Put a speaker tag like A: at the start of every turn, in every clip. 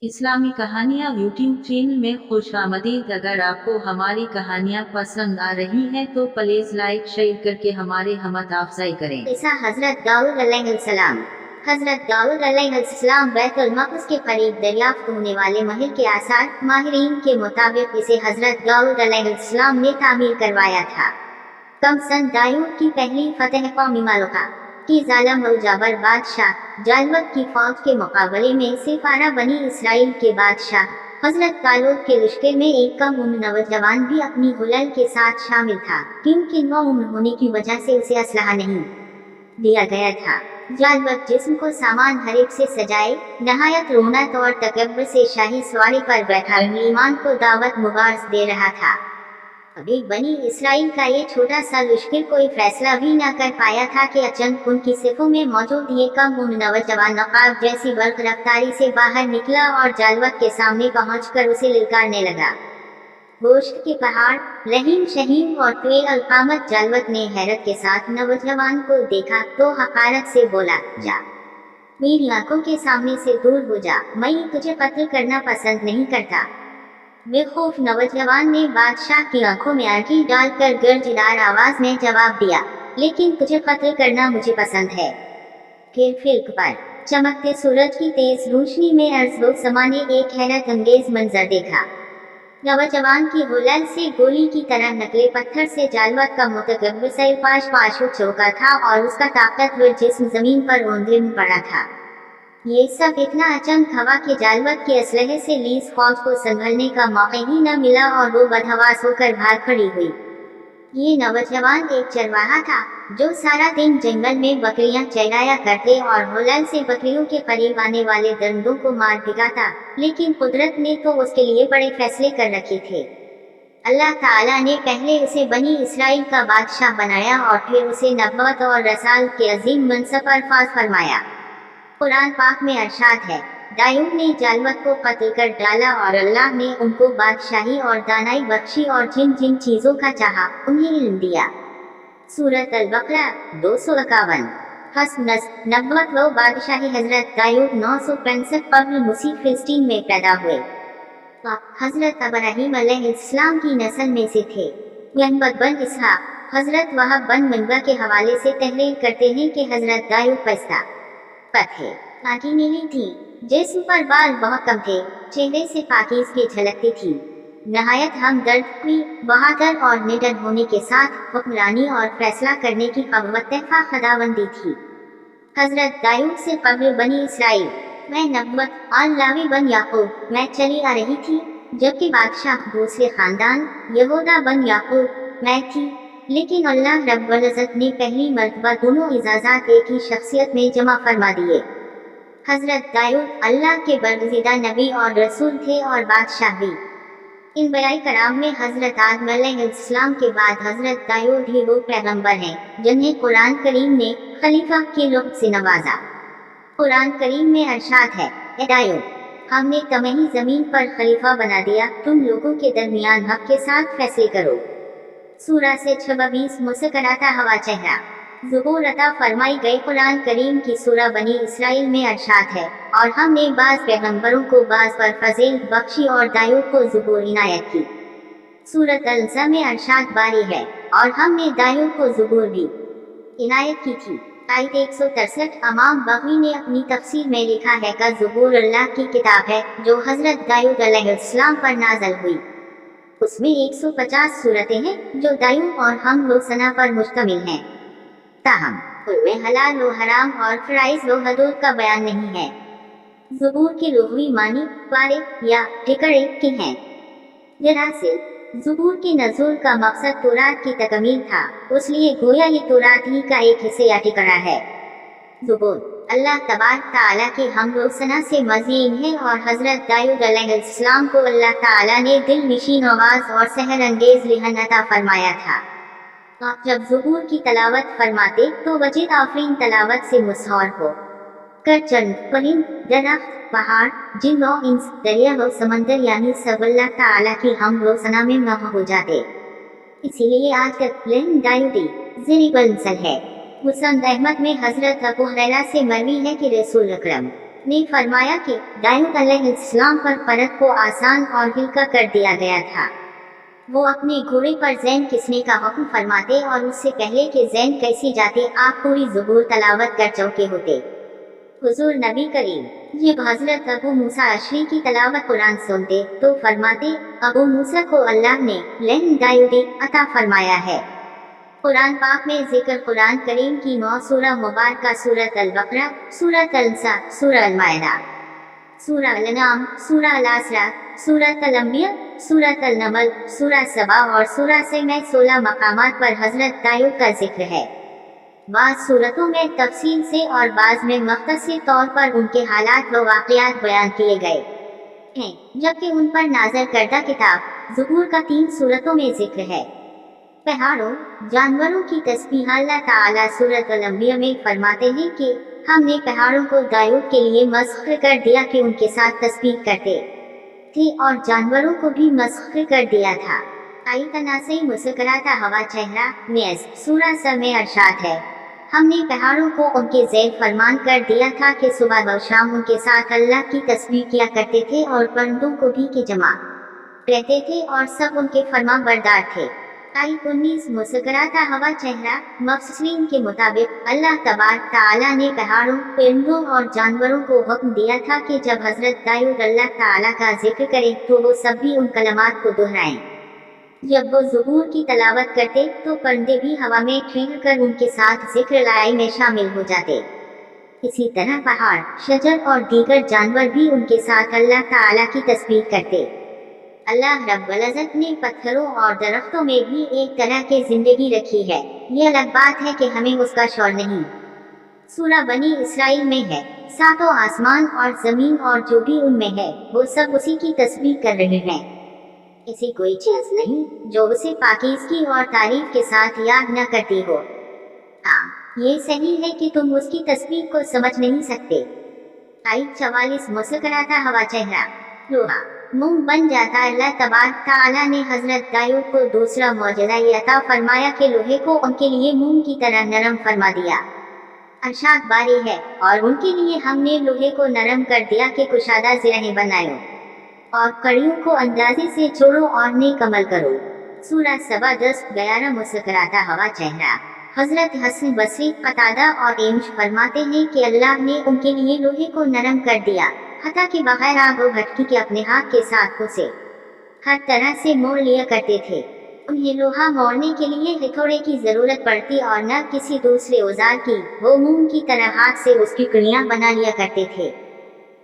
A: इस्लामी कहानियाँ YouTube channel में खुशामदीद। अगर आपको हमारी कहानियाँ पसंद आ रही हैं तो प्लीज लाइक शेयर करके हमारे हमत अफजाई करें।
B: ऐसा हजरत दाऊद अलैहिस्सलाम। हजरत दाऊद अलैहिस्सलाम बैतुल मक़दिस के करीब दरियाफ्त होने वाले महल के आसार, माहिरीन के मुताबिक इसे हजरत दाऊद अलैहिस्सलाम ने तामीर करवाया था। कम सन दाऊद की पहली फतह कौमी मलका की जालिम और जाबर बादशाह जालवत की फौज के मुकाबले में सिफारा बनी इसराइल के बादशाह हजरत तालूत के लश्कर में एक कम उम्र नौजवान भी अपनी हुलल के साथ शामिल था, क्योंकि नौ उम्र होने की वजह से उसे असलहा नहीं दिया गया था। जालवत जिस्म को सामान हरीफ से सजाए, नहायत रोनक और तकब्बुर से शाही सवारी पर बैठा ईमान को दावत मुबारक दे रहा था। अभी बनी इसराइल का ये छोटा सा लश्कर कोई फैसला भी न कर पाया था कि अचानक उनकी सिफों में मौजूद ये कम उम्र नौजवान नकाब जैसी बर्क रफ्तारी से बाहर निकला और जालवत के सामने पहुंचकर उसे ललकारने लगा। गोश्त के पहाड़, रहीम शहीम और तुए अलकामत। जालवत ने हैरत के साथ नौजवान को देखा तो हकारत से बोला, जा मेरी आंखों के सामने से दूर हो जा, मैं तुझे कत्ल करना पसंद नहीं करता। बेखौफ नौजवान ने बादशाह की आंखों में आंखें डालकर गर्जदार आवाज में जवाब दिया, लेकिन तुझे कत्ल करना मुझे पसंद है। फिर फिल्क पर चमकते सूरज की तेज रोशनी में अर्ज़ समा ने एक हैरत अंगेज मंजर देखा। नौजवान की हुलल से गोली की तरह नकले पत्थर से जालवत का मुतकब्बिर सर पाश पाश उठ चुका था और उसका ताकतवर जिस्म जमीन पर औंधे में पड़ा था। ये सब इतना अचानक हवा के जालवत के असलहे से लीज फौज को संभलने का मौका ही न मिला और वो बदहवास होकर भाग खड़ी हुई। ये नौजवान एक चरवाहा था जो सारा दिन जंगल में बकरियां चराया करते और हुलल से बकरियों के करीब आने वाले दरिंदों को मार भिगाता, लेकिन कुदरत ने तो उसके लिए बड़े फैसले कर रखे थे। अल्लाह ताला ने पहले उसे बनी इसराइल का बादशाह बनाया और फिर उसे नबूवत और रसालत के अजीम मनसब पर फाज़ फरमाया। कुरान पाक में अरशाद है, दाऊद ने जालवत को कत्ल कर डाला और अल्लाह ने उनको बादशाही और दानाई बख्शी और जिन जिन चीजों का चाहा उन्हें इल्म दिया। सूरत अल-बकरा 251। हसनस नबूवत व बादशाही हजरत दाऊद 965 कब्ल मसीह फिलिस्तीन में पैदा हुए। हजरत इब्राहीम अलैहिस्सलाम की नस्ल में से थे। मोहम्मद बन इसहाक हजरत वहाब बन मनबा के हवाले से तहरीर करते हैं कि हजरत दाऊद पैसा पथे आंखें नीली थी, जिस्म पर बाल बहुत कम थे, चेहरे से पाकीज़ की झलकती थी। नहायत हमदर्द हुई, बहादुर और निडर होने के साथ हुक्मरानी और फैसला करने की क़वत खदावंदी थी। हजरत दाऊद से कब्ल बनी इसराइल मैं नबूवत और लावी बन याकूब मैं चली आ रही थी, जबकि बादशाह दूसरे खानदान यहूदा बन याकूब मैं थी। लेकिन अल्लाह रब्बुल इज़्ज़त ने पहली मर्तबा दोनों इजाज़ात एक ही शख्सियत में जमा फरमा दिए। हजरत दाऊद अल्लाह के बरगज़ीदा नबी और रसूल थे और बादशाह भी। इन बयाई कराम में हजरत आदम अलैहिस्सलाम के बाद हजरत दाऊद ही वो पैगंबर हैं जिन्हें कुरान करीम ने खलीफा के रुतबे से नवाजा। कुरान करीम में अरशाद है, ए दाऊद, हमने तुम्हें जमीन पर खलीफा बना दिया, तुम लोगों के दरमियान हक के साथ फैसले करो। सूरा से 26 मुस्कराता हवा चेहरा। ज़ुबूर अता फरमाई गई। कुरान करीम की सूरा बनी इसराइल में अरशाद है, और हमने बाज़ पैगंबरों को बाज़ पर फजील बख्शी और दाऊद को ज़ुबूर इनायत की। सूरत अल-ज़ा में अरशाद बारी है, और हमने दाऊद को ज़ुबूर भी इनायत की थी। आयत 163। इमाम बग़वी ने अपनी तफसीर में लिखा है कि ज़ुबूर अल्लाह की किताब है जो हजरत दाऊद अलैहिस्सलाम पर नाज़िल हुई। उसमें 150 सूरतें हैं जो दाऊद और हम लोग सना पर मुश्तमिल हैं। ताहम उनमें हलाल व हराम और फराइज़ व हदूद का बयान नहीं है। ज़ुबूर की लुग़वी मानी पारे या ठिकरे की हैं। दरअसल ज़ुबूर के नज़ूल का मकसद तौरात की तकमील था, इसलिए गोया ये तौरात ही का एक हिस्सा या ठिकरा है। ज़ुबूर अल्लाह तबारक ताला की हमद सना से मज़ीन है और हजरत दाऊद अलैहिस्सलाम को अल्लाह ताला ने दिल नशीन आवाज़ और सहर अंगेज लिहन अता फरमाया था। आप जब ज़ुबूर की तलावत फरमाते तो वजीद आफरीन तलावत से मुसहर हो कर चंद परिंद, दरख्त, पहाड़, जिन और इंस, दरिया व समंदर यानी सब अल्लाह ताला की हमद सना में महव हो जाते। इसीलिए आज तक लेन दाऊदी ज़रीबल है। मुसंद अहमद में हजरत अबू हुरैरा से मरवी है कि रसूल अकरम ने फरमाया कि दाऊद अलैहिस्सलाम पर फर्क को आसान और हल्का कर दिया गया था। वो अपने घोड़े पर ज़ैन किसने का हुक्म फरमाते और उससे पहले कि ज़ैन कैसी जाते आप पूरी ज़ुबूर तलावत कर चुके होते। हुजूर नबी करीम जब हजरत अबू मूसा अशरी की तलावत कुरान सुनते तो फरमाते, अबू मूसा को अल्लाह ने लहन दायूदी अता फरमाया है। कुरान पाक में जिक्र कुरान करीम की 9 सूरह मुबारका सूरत अल-बकरा, सूरत अल-निसा, सूरह अल-माइदा, सूरह अल-अनाम, सूरह अल-आसरा, सूरत अल-अंबिया, सूरत अल-नमल, सूरह सबा और सूरह से में 16 मकामात पर हजरत दाऊद का जिक्र है। बाज़ सूरतों में तफसील से और बाज़ में मुख्तसर तौर पर उनके हालात व वाक़ियात बयान किए गए हैं, जबकि उन पर नाज़िल करदा किताब ज़ुबूर का 3 सूरतों में जिक्र है। पहाड़ों जानवरों की तस्बीह अल्लाह ताला सूरत अल-अंबिया में फरमाते हैं कि हमने पहाड़ों को दाऊद के लिए मस्ख़ कर दिया कि उनके साथ तस्बीह करते थे और जानवरों को भी मस्ख़ कर दिया था। आई तना से मुस्कुराता हवा चेहरा नेस सूरह स में अरशाद है, हमने पहाड़ों को उनके ज़ेर फरमान कर दिया था कि सुबह व शाम उनके साथ अल्लाह की तस्बीह किया करते थे और परिंदों को भी की जमा रहते थे और सब उनके फरमा बरदार थे। आई 19 मुस्कुराता हवा चेहरा मफसरीन के मुताबिक अल्लाह तबारक ताला ने पहाड़ों परिंदों और जानवरों को हुक्म दिया था कि जब हजरत दाऊद अल्लाह ताला का जिक्र करें तो वो सब भी उन कलमात को दोहराएं। जब वो ज़ुबूर की तलावत करते तो परिंदे भी हवा में ठहर कर उनके साथ जिक्र लाई में शामिल हो जाते। इसी तरह पहाड़ शजर और दीगर जानवर भी उनके साथ अल्लाह ताला की तस्बीह करते। अल्लाह रब्बुल इज़्ज़त ने पत्थरों और दरख्तों में भी एक तरह की जिंदगी रखी है, ये अलग बात है कि हमें उसका शौर नहीं। सूरह बनी इसराइल में है, सातों आसमान और जमीन और जो भी उनमें है वो सब उसी की तस्बीह कर रहे हैं। ऐसी कोई चीज नहीं जो उसे पाकीज़गी और तारीफ के साथ याद न करती हो। हाँ, ये सही है कि तुम उसकी तस्बीह को समझ नहीं सकते। आई 44 मुस्कुराता हवा चेहरा लोहा मुंह बन जाता। अल्लाह तबारक ताला ने हजरत दाऊद को दूसरा मौजज़ा अता फरमाया कि लोहे को उनके लिए मोम की तरह नरम फरमा दिया। अरशाद बारी है, और उनके लिए हमने लोहे को नरम कर दिया कि कुशादा ज़िराहें बनायो और कड़ियों को अंदाजे से जोड़ो और नेक अमल करो। सूरह सबा 10-11 मुस्कुराता हवा चेहरा हजरत हसन बसरी कतादा और एम्श फरमाते हैं कि अल्लाह ने उनके लिए लोहे को नरम कर दिया, हता कि बगैर आग व भट्टी के अपने हाथ के साथ उसे हर तरह से मोड़ लिया करते थे। उन्हें लोहा मोड़ने के लिए हथौड़े की जरूरत पड़ती और न किसी दूसरे औजार की। वो मोम की तरह हाथ से उसकी कड़ियां बना लिया करते थे।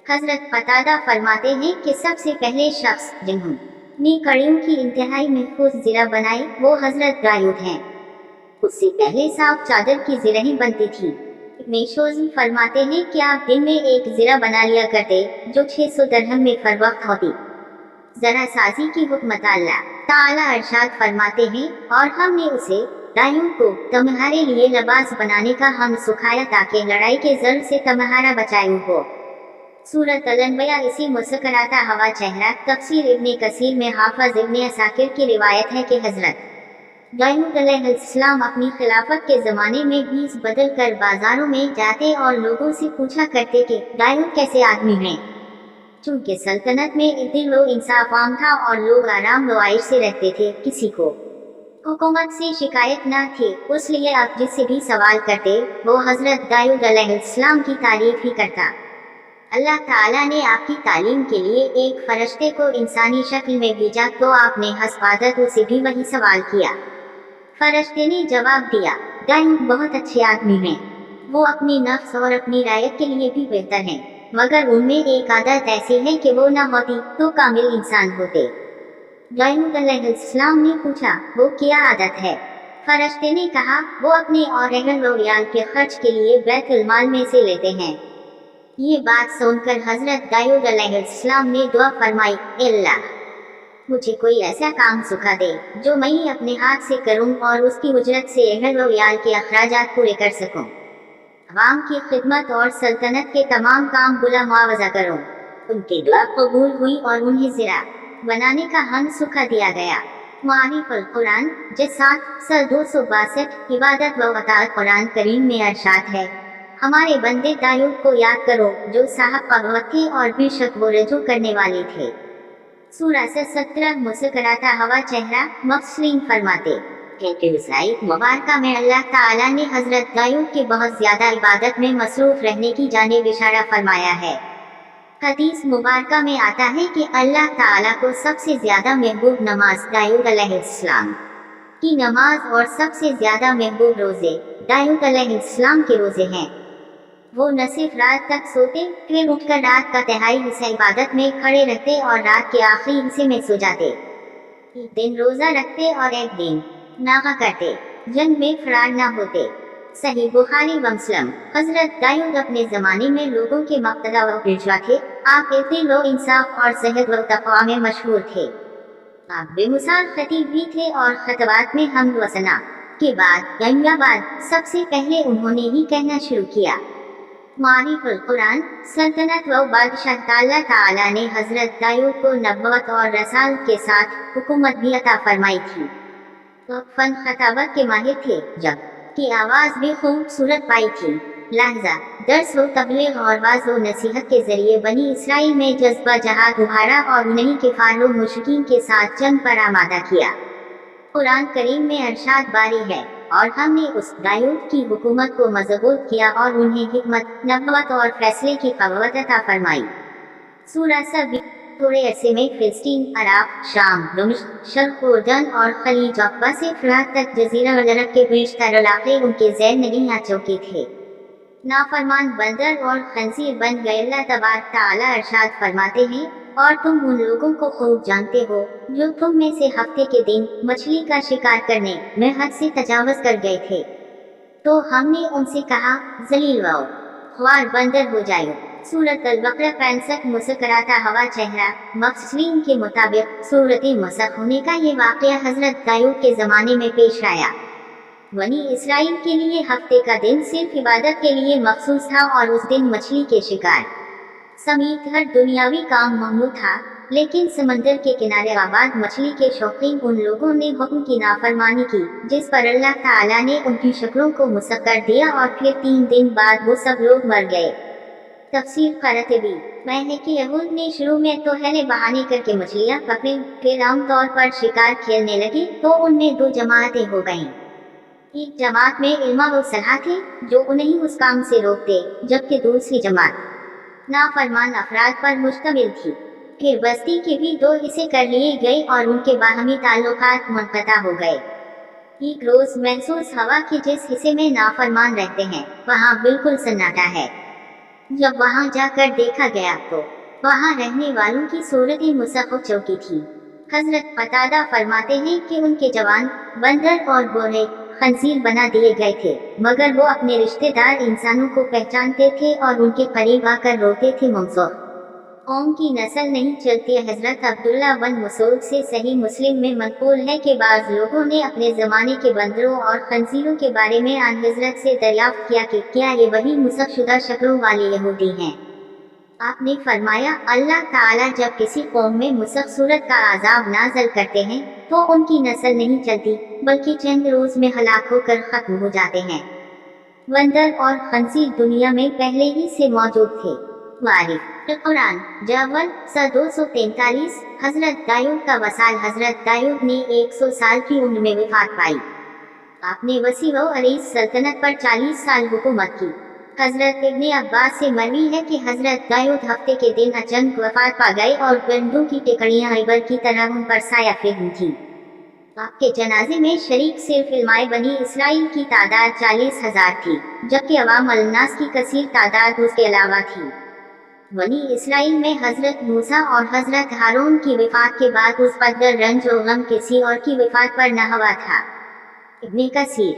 B: हजरत कतादा फरमाते हैं कि सबसे पहले शख्स जिन्होंने कड़ियों की इंतहाई महफूज ज़िरा बनाई वो हजरत दाऊद हैं। उससे पहले साफ चादर की ज़िराहें बनती थी। मेशोज फरमाते हैं कि आप दिन में एक ज़िरा बना लिया करते जो 600 दरहम में फरवक्त होती। जरा साजी की हुक्मत अल्लाह ताला अरशाद फरमाते हैं, और हमने उसे दाऊद को तुम्हारे लिए लिबास बनाने का हम सुखाया ताकि लड़ाई के जर से तुम्हारा बचाव हो। सूरत अल-अंबिया इसी मुस्कुराता हवा चेहरा तफसीर इब्ने कसीर में हाफिज इब्ने असाकिर की रिवायत है कि हजरत दाऊद अलैहिस्सलाम अपनी खिलाफत के ज़माने में बीज बदल कर बाजारों में जाते और लोगों से पूछा करते कि दाऊद कैसे आदमी हैं। चूँकि सल्तनत में दिल व इंसाफ आम था और लोग आराम व आयश से रहते थे, किसी को हुकूमत से शिकायत न थी, इसलिए आप जिससे भी सवाल करते वो हजरत दाऊद अलैहिस्सलाम की तारीफ ही करता। अल्लाह ताला ने आपकी तालीम के लिए एक फरिश्ते को इंसानी शक्ल में भेजा तो आपने हस्बादत उसे भी वही सवाल किया। फरिश्ते ने जवाब दिया, दाऊद बहुत अच्छे आदमी हैं, वो अपनी नफ्स और अपनी रायत के लिए भी बेहतर हैं, मगर उनमें एक आदत ऐसी है कि वो न होती तो कामिल इंसान होते। दाऊद अलैहिस्सलाम ने पूछा, वो क्या आदत है? फरिश्ते ने कहा, वो अपने और अहल व इयाल के खर्च के लिए बैतुल माल में से लेते हैं। ये बात सुनकर हजरत दाऊद अलैहिस्सलाम ने दुआ फरमाई, अल्लाह मुझे कोई ऐसा काम सुखा दे जो मैं अपने हाथ से करूं और उसकी उजरत से अहल व इयाल के अखराजात पूरे कर सकूं। अवाम की खिदमत और सल्तनत के तमाम काम बुला मुआवजा करूं। उनकी दुआ कबूल हुई और उन्हें ज़िरा बनाने का हन सुखा दिया गया। मारिफुल कुरान जिस 7 सल 262 इबादत व अताअत कुरान करीम में अरशाद है, हमारे बंदे दाऊद को याद करो जो साहब बगावत थे और बेशक वो रजू करने वाले थे। सूरा 17 मुस्कुराता हुआ चेहरा। मफसरीन फरमाते मुबारका में अल्लाह ताला ने हजरत दाऊद के बहुत ज्यादा इबादत में मसरूफ रहने की जानिब इशारा फरमाया है। हदीस मुबारका में आता है कि अल्लाह ताला को सबसे ज्यादा महबूब नमाज दाऊद अलैहिस्सलाम की नमाज और सबसे ज्यादा महबूब रोजे दाऊद अलैहिस्सलाम के रोजे हैं। वो न सिर्फ रात तक सोते, फिर उठकर रात का तिहाई हिस्सा इबादत में खड़े रहते और रात के आखिरी हिस्से में सो जाते। एक दिन रोजा रखते और एक दिन नागा करते, जंग में फरार न होते। सही बुखारी व मुस्लिम। हजरत दाऊद अपने जमाने में लोगों के मक्तदा व पेशवा थे। आप इल्म व इंसाफ और सेहत व तक़वा में मशहूर थे। आप बेमिसाल खतीब भी थे और खतबात में हम्द व सना के बाद सबसे पहले उन्होंने ही कहना शुरू किया। मारिफुल कुरान सल्तनत व बादशाह ताला ताला ने हजरत दाऊद को नबुव्वत और रसाल के साथ हुकूमत भी अता फरमाई थी। वो फन खताबत के माहिर थे, जब की आवाज भी खूबसूरत पाई थी। लहजा दर्स व तबलीग और वाज़ व नसीहत के जरिए बनी इसराइल में जज्बा जहाद उभारा और उन्हीं के फारो मुशरिकीन के साथ जंग पर आमादा किया। कुरान करीम में अरशाद बारी है, और हमने उस दाऊद की हुकूमत को मजबूत किया और उन्हें हिकमत, नबुव्वत और फैसले की क़वत अता फरमाई। सूरा सब। थोड़े अरसे में फिलिस्तीन, अराब, शाम, दमिश्क, शर्क़ उर्दन और खलीज अक़बा से फ़रात तक जज़ीरा अरब के बेशतर इलाक़े उनके ज़ेर नहीं आ चुके थे। नाफरमान बंदर और खंज़ीर बन गए। अल्लाह तबारक तआला अरशाद फरमाते हैं, और तुम उन लोगों को खूब जानते हो जो तुम में से हफ्ते के दिन मछली का शिकार करने में हद से तजावज़ कर गए थे, तो हमने उनसे कहा ज़लील व ख्वार बंदर हो जाओ। सूरत अल-बक़रा 65 मुस्कुराता हुआ चेहरा। मफसरीन के मुताबिक सूरत मुसख होने का ये वाक़या हजरत दाऊद के ज़माने में पेश आया। बनी इसराइल के लिए हफ्ते का दिन सिर्फ इबादत के लिए मखसूस था और उस दिन मछली के शिकार समेत हर दुनियावी काम ममनू था। लेकिन समंदर के किनारे आबाद मछली के शौकीन उन लोगों ने हुक्म की नाफरमानी की, जिस पर अल्लाह ताला ने उनकी शक्लों को मुसख कर दिया और फिर 3 दिन बाद वो सब लोग मर गए। तफसीर करतबी मैं है कि यहूद ने शुरू में तो हेले बहाने करके मछलियाँ पकड़ी, फिर आमतौर पर शिकार खेलने लगे तो उनमें 2 जमातें हो गईं। एक जमात में इल्म व सलाह थे जो उन्हें उस काम से रोकते, जबकि दूसरी जमात नाफरमान अफराद पर मुश्तमिल थी। फिर बस्ती के भी 2 हिस्से कर लिए गए और उनके बाहमी ताल्लुकात मुनक़ता हो गए। एक रोज महसूस हुआ कि जिस हिस्से में नाफरमान रहते हैं वहाँ बिल्कुल सन्नाटा है। जब वहां जाकर देखा गया तो वहां रहने वालों की सूरत मुसख हो चुकी थी। हजरत कतादा फरमाते हैं कि उनके जवान बंदर और बूढ़े खंजीर बना दिए गए थे, मगर वो अपने रिश्तेदार इंसानों को पहचानते थे और उनके करीब आकर रोते थे। मंसूर कौम की नस्ल नहीं चलती। हजरत अब्दुल्ला बन मसूद से सही मुस्लिम में मनकूल है कि बाज़ लोगों ने अपने ज़माने के बंदरों और खंजीरों के बारे में आन हजरत से दरियाफ्त किया कि क्या ये वही मुसख शुदा शक्लों वाले यहूदी हैं। आपने फरमाया, अल्लाह ताला जब किसी कौम में मुसख सूरत का आज़ाब नाज़िल करते हैं तो उनकी नस्ल नहीं चलती, बल्कि चंद रोज में हलाक होकर खत्म हो जाते हैं। बंदर और खंजीर दुनिया में पहले ही से मौजूद थे। वारिफ कुरान जावल 243। हजरत दाऊद का वसाल। हजरत दाऊद ने 100 साल की उम्र में वफात पाई। आपने वसी व अरीज सल्तनत पर 40 साल हुकूमत की। हजरत इब्ने अब्बास से मरवी है कि हजरत दाऊद हफ्ते के दिन अचानक वफात पा गए और गंदों की टिकड़ियां इबर की तरह उन पर साया फेंकी थी। आपके जनाजे में शरीक सिर्फ इल्माए बनी इसराइल की तादाद 40,000 थी, जबकि अवाम अल-नास की कसीर तादाद उसके अलावा थी। बनी इसराइल में हजरत मूसा और हजरत हारून की वफात के बाद उस पर रंज और गम किसी और की वफात पर न हुआ था। इब्ने कसीर